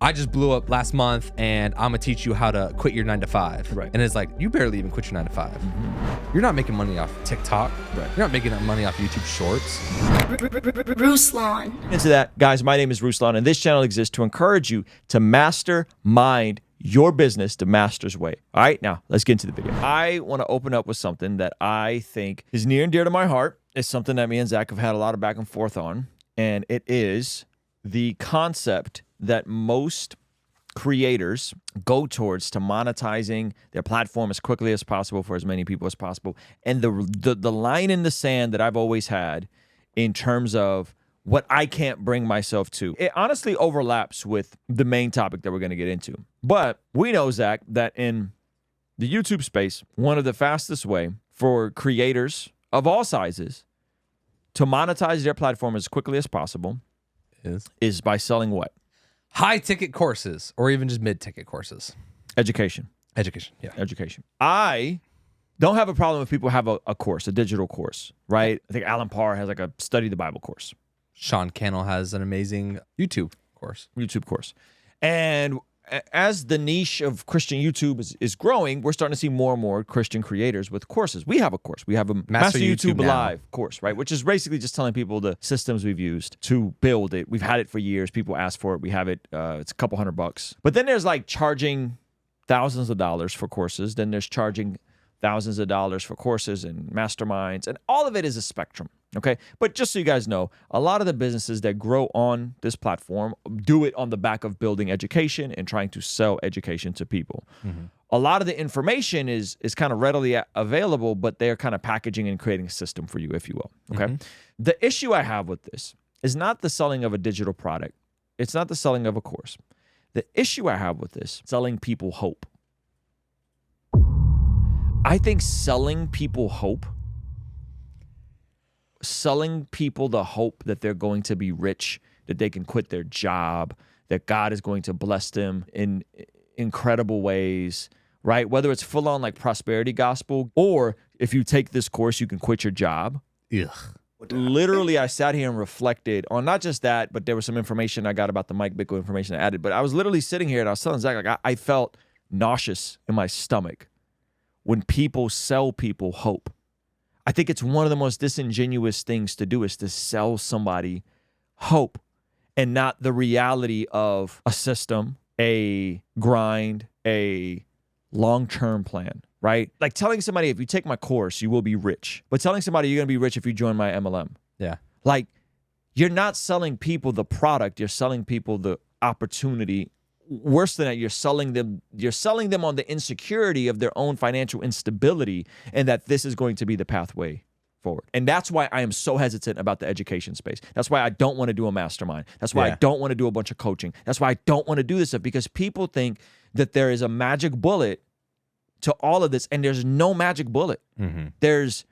I just blew up last month and I'm gonna teach you how to quit your 9 to 5. Right. And it's like, you barely even quit your 9 to 5. You're not making money off TikTok. Right. You're not making money off YouTube Shorts. Ruslan. Into that, guys, my name is Ruslan, and this channel exists to encourage you to mastermind your business the master's way. All right, now let's get into the video. I want to open up with something that I think is near and dear to my heart. It's something that me and Zach have had a lot of back and forth on, and it is the concept that most creators go towards to monetizing their platform as quickly as possible for as many people as possible. And the line in the sand that I've always had in terms of what I can't bring myself to, it honestly overlaps with the main topic that we're going to get into. But we know, Zach, that in the YouTube space, one of the fastest way for creators of all sizes to monetize their platform as quickly as possible is by selling what? High ticket courses or even just mid ticket courses. Education. Education. Yeah. Education. I don't have a problem if people have a course, a digital course, right? I think Alan Parr has like a study the Bible course. Sean Cannell has an amazing YouTube course. And as the niche of Christian YouTube is growing, we're starting to see more and more Christian creators with courses. We have a course. We have a Master YouTube Live course, right? Which is basically just telling people the systems we've used to build it. We've had it for years. People ask for it. We have it. It's a couple $100. But then there's like charging thousands of dollars for courses. Then there's charging thousands of dollars for courses and masterminds. And all of it is a spectrum. Okay. But just so you guys know, a lot of the businesses that grow on this platform do it on the back of building education and trying to sell education to people. A lot of the information is kind of readily available, but they're kind of packaging and creating a system for you, if you will. Okay. The issue I have with this is not the selling of a digital product. It's not the selling of a course. The issue I have with this, selling people hope. I think selling people hope, selling people the hope that they're going to be rich, that they can quit their job, that God is going to bless them in incredible ways, right? Whether it's full on like prosperity gospel, or if you take this course, you can quit your job. Ugh. Literally, I sat here and reflected on not just that, but there was some information I got about the Mike Bickle information I added. But I was literally sitting here and I was telling Zach, like I felt nauseous in my stomach when people sell people hope. I think it's one of the most disingenuous things to do is to sell somebody hope and not the reality of a system, a grind, a long-term plan, right? Like telling somebody, if you take my course, you will be rich. But telling somebody you're going to be rich if you join my MLM. Yeah. Like you're not selling people the product, you're selling people the opportunity. Worse than that, you're selling them on the insecurity of their own financial instability and that this is going to be the pathway forward. And that's why I am so hesitant about the education space. That's why I don't want to do a mastermind. That's why I don't want to do a bunch of coaching. That's why I don't want to do this stuff, because people think that there is a magic bullet to all of this, and there's no magic bullet. There's,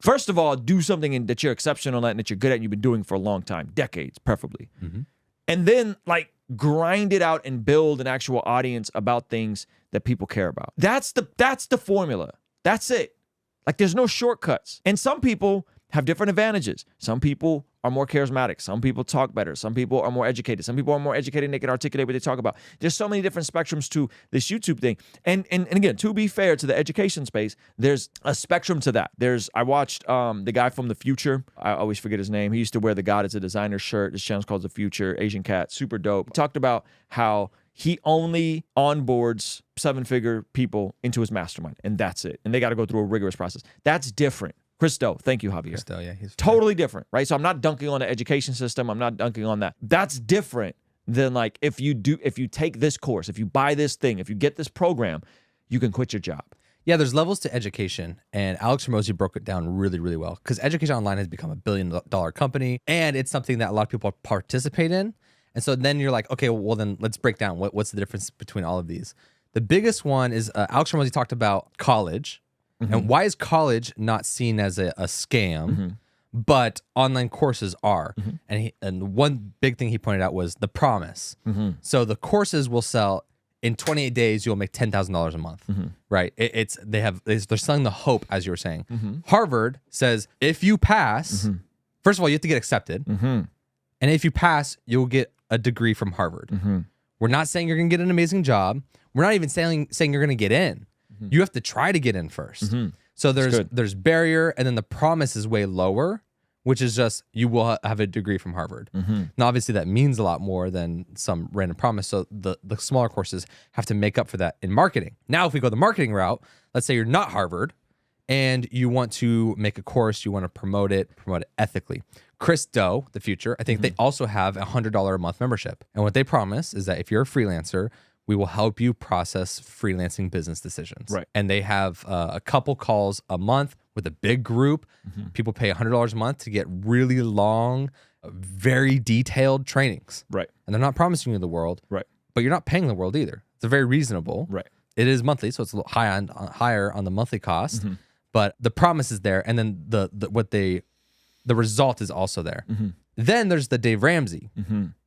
first of all, do something that you're exceptional at and that you're good at and you've been doing for a long time, decades, preferably. And then like grind it out and build an actual audience about things that people care about. That's the formula. That's it. Like there's no shortcuts. And some people have different advantages. Some people are more charismatic. Some people talk better. Some people are more educated. Some people are more educated and they can articulate what they talk about. There's so many different spectrums to this YouTube thing. And again, to be fair to the education space, there's a spectrum to that. I watched the guy from The Future. I always forget his name. He used to wear the God is a Designer shirt. His channel's called The Future, Asian cat, super dope. He talked about how he only onboards 7-figure people into his mastermind, and that's it. And they got to go through a rigorous process. That's different. Christo, thank you, Javier. Christo, yeah, he's totally different, right? So I'm not dunking on the education system. I'm not dunking on that. That's different than like if you take this course, if you buy this thing, if you get this program, you can quit your job. Yeah, there's levels to education, and Alex Hormozi broke it down really, really well, because education online has become $1 billion company, and it's something that a lot of people participate in. And so then you're like, okay, well then let's break down what's the difference between all of these. The biggest one is Alex Hormozi talked about college. And why is college not seen as a scam, but online courses are? And one big thing he pointed out was the promise. So the courses will sell in 28 days. You'll make $10,000 a month, right? They're selling the hope, as you were saying. Harvard says if you pass, first of all, you have to get accepted, and if you pass, you'll get a degree from Harvard. We're not saying you're going to get an amazing job. We're not even saying you're going to get in. You have to try to get in first. So there's barrier, and then the promise is way lower, which is just you will have a degree from Harvard. Now, obviously, that means a lot more than some random promise. So the smaller courses have to make up for that in marketing. Now, if we go the marketing route, let's say you're not Harvard, and you want to make a course, you want to promote it ethically. Chris Do, the future, I think they also have a $100 a month membership. And what they promise is that if you're a freelancer, we will help you process freelancing business decisions. Right. And they have a couple calls a month with a big group. People pay $100 a month to get really long, very detailed trainings. Right. And they're not promising you the world. Right. But you're not paying the world either. It's very reasonable. Right. It is monthly, so it's a little higher on the monthly cost. But the promise is there, and then the result is also there. Then there's the Dave Ramsey.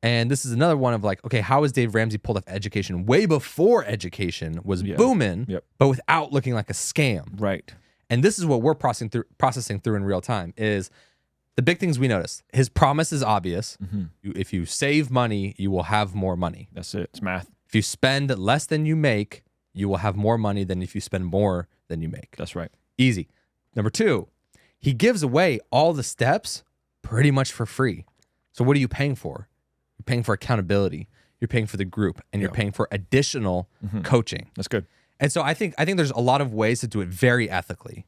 And this is another one of like, okay, how has Dave Ramsey pulled off education way before education was booming, but without looking like a scam? Right. And this is what we're processing through in real time is the big things we notice. His promise is obvious. If you save money, you will have more money. That's it. It's math. If you spend less than you make, you will have more money than if you spend more than you make. That's right. Easy. Number two, he gives away all the steps pretty much for free. So what are you paying for? You're paying for accountability. You're paying for the group, and you're paying for additional coaching. That's good. And so I think there's a lot of ways to do it very ethically.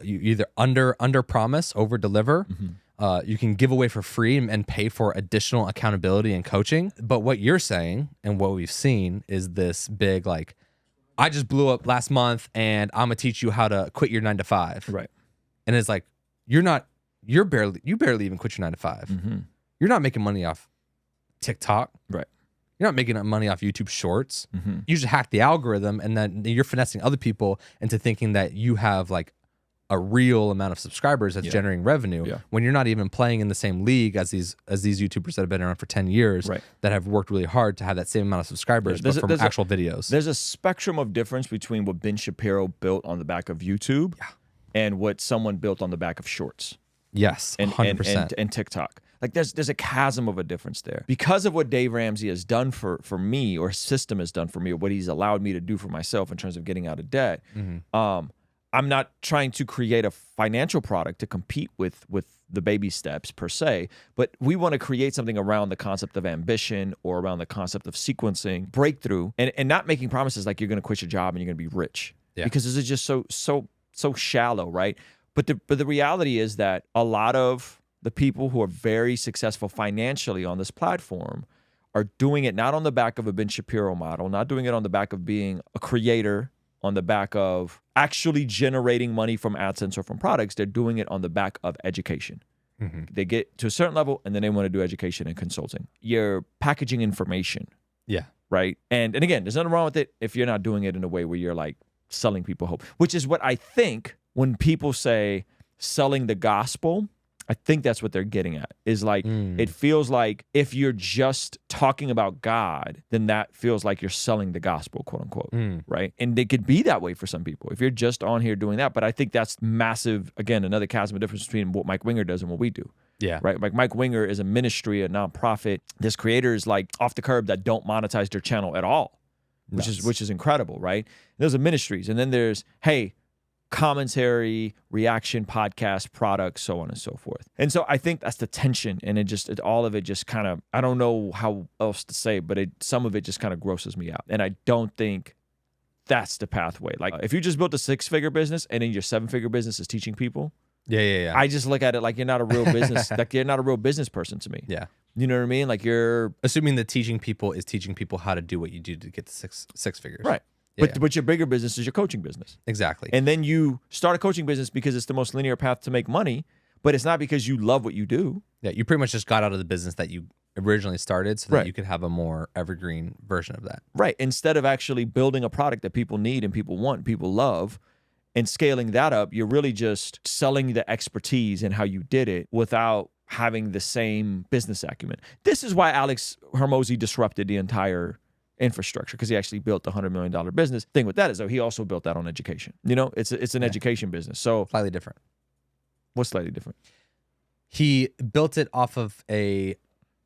You either under promise, over deliver. You can give away for free and pay for additional accountability and coaching. But what you're saying and what we've seen is this big like, I just blew up last month, and I'm gonna teach you how to quit your 9 to 5. Right. And it's like you barely even quit your 9 to 5. You're not making money off TikTok. Right. You're not making money off YouTube Shorts. You just hack the algorithm, and then you're finessing other people into thinking that you have like a real amount of subscribers that's generating revenue when you're not even playing in the same league as these YouTubers that have been around for 10 years that have worked really hard to have that same amount of subscribers, but from actual videos. There's a spectrum of difference between what Ben Shapiro built on the back of YouTube and what someone built on the back of Shorts. Yes, 100%. And TikTok. Like there's a chasm of a difference there. Because of what Dave Ramsey has done for me, or his system has done for me, or what he's allowed me to do for myself in terms of getting out of debt, I'm not trying to create a financial product to compete with the baby steps per se, but we want to create something around the concept of ambition or around the concept of sequencing, breakthrough, and not making promises like you're going to quit your job and you're going to be rich. Because this is just so shallow, right? But the reality is that a lot of the people who are very successful financially on this platform are doing it not on the back of a Ben Shapiro model, not doing it on the back of being a creator, on the back of actually generating money from AdSense or from products. They're doing it on the back of education. They get to a certain level, and then they want to do education and consulting. You're packaging information. Right? And again, there's nothing wrong with it if you're not doing it in a way where you're like selling people hope, which is what I think when people say selling the gospel, I think that's what they're getting at, is like, it feels like if you're just talking about God, then that feels like you're selling the gospel, quote unquote, right? And it could be that way for some people if you're just on here doing that. But I think that's massive, again, another chasm of difference between what Mike Winger does and what we do. Right? Like Mike Winger is a ministry, a nonprofit. There's creators like off the curb that don't monetize their channel at all, which is incredible, right? Those are ministries. And then there's, hey, commentary, reaction, podcast, products, so on and so forth. And so I think that's the tension, and all of it just kind of, I don't know how else to say, but some of it just kind of grosses me out. And I don't think that's the pathway. Like if you just built a 6-figure business and then your 7-figure business is teaching people, I just look at it like you're not a real business, like you're not a real business person to me. You know what I mean? Like you're assuming that teaching people is teaching people how to do what you do to get to six figures. Right. But your bigger business is your coaching business. Exactly. And then you start a coaching business because it's the most linear path to make money, but it's not because you love what you do. You pretty much just got out of the business that you originally started so that you could have a more evergreen version of that. Right. Instead of actually building a product that people need and people want, and people love, and scaling that up, you're really just selling the expertise and how you did it without having the same business acumen. This is why Alex Hormozi disrupted the entire infrastructure, because he actually built the $100 million business. Thing with that is, though, he also built that on education. You know, it's an education business. So slightly different. What's slightly different? He built it off of a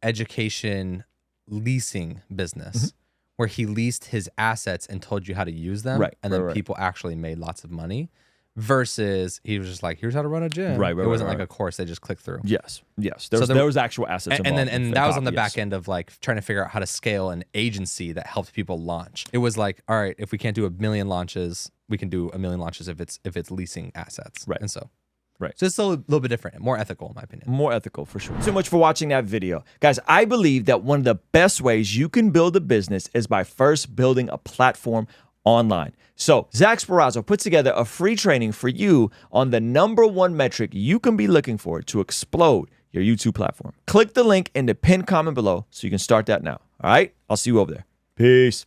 education leasing business. where he leased his assets and told you how to use them, Right, and then right. people actually made lots of money. Versus he was just like, here's how to run a gym. Right, It wasn't right. like a course they just clicked through. Yes. So There was actual assets and involved. then in that was on the copy, back yes. end of like trying to figure out how to scale an agency that helped people launch. It was like, all right, if we can't do 1 million launches, we can do 1 million launches if it's leasing assets. Right. And so Right. So it's a little bit different, more ethical in my opinion. More ethical for sure. So much for watching that video. Guys, I believe that one of the best ways you can build a business is by first building a platform online. So Zach Sparazzo put together a free training for you on the #1 metric you can be looking for to explode your YouTube platform. Click the link in the pinned comment below so you can start that now. All right? I'll see you over there. Peace.